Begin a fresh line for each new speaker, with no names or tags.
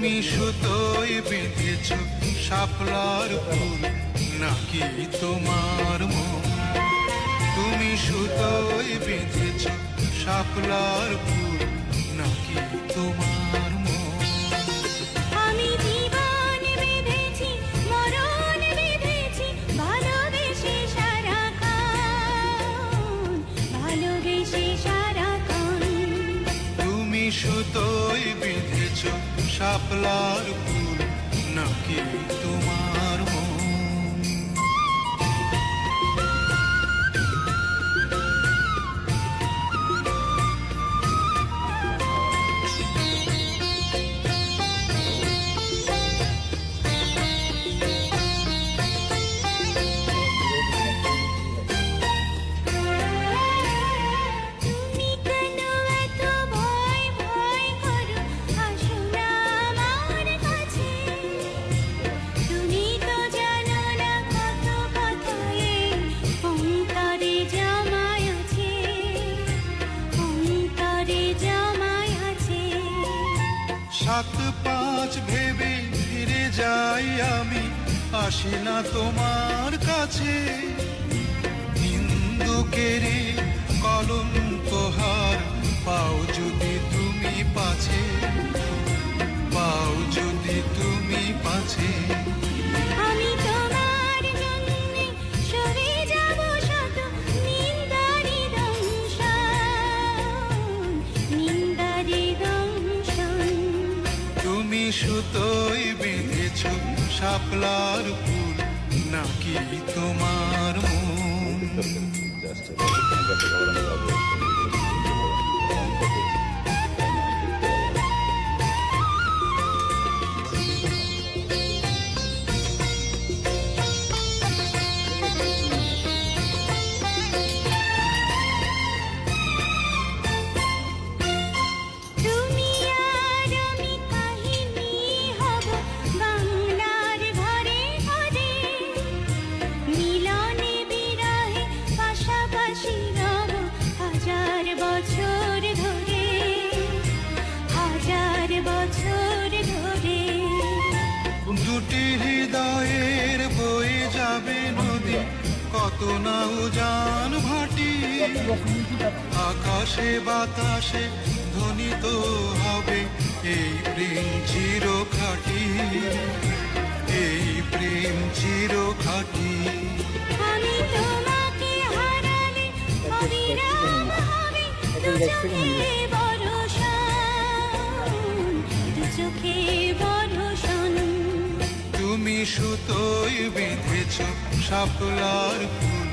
তুমি সুতোয় বেঁধেছ শাপলার ফুল নাকি তোমার মন? তুমি সুতোয় বেঁধেছ শাপলার ফুল নাকি তোমার মন?
আমি জীবন বেঁধেছি, মরণ বেঁধেছি, ভালোবেসে সারাক্ষণ, ভালোবেসে সারাক্ষণ।
তুমি সুতোয় বেঁধেছ শাপলার ফুল নাকি তোমার মন?
তুমি কেন এত ভয় ভয় করো? আসো না আমার কাছে। তুমি তো জানো না কত কথায় অন্তরে জমায় আছে, অন্তরে জমায় আছে।
7-5 ভেবে ফিরে যাই আমি, আসি না তোমার কাছে। নিন্দুকেরে কলঙ্কহার পাও যদি তুমি পাছে, পাও যদি তুমি পাছে।
আমি তোমার জন্যে সরে যাব শত নিন্দারি দংশন, নিন্দারি দংশন।
তুমি সুতোয় বেঁধেছ শাপলার ফুল নাকি তোমার মন?
তুমি আর আমি কাহিনী হব বাংলার ঘরে ঘরে, মিলনে বিরহে পাশাপাশি রব হাজার বছর ধরে, হাজার বছর ধরে।
দুটি হৃদয়ের বয়ে যাবে নদী, কত না উজান ভাটি। আকাশে বাতাসে ধ্বনিত হবে এই প্রেম চির খাঁটি, এই প্রেম চির খাঁটি।
আমি তোমাকে হারালে অবিরাম হবে দু চোখে বর্ষণ, দু চোখে বর্ষণ।
তুমি সুতোয় বেঁধেছ শাপলার ফুল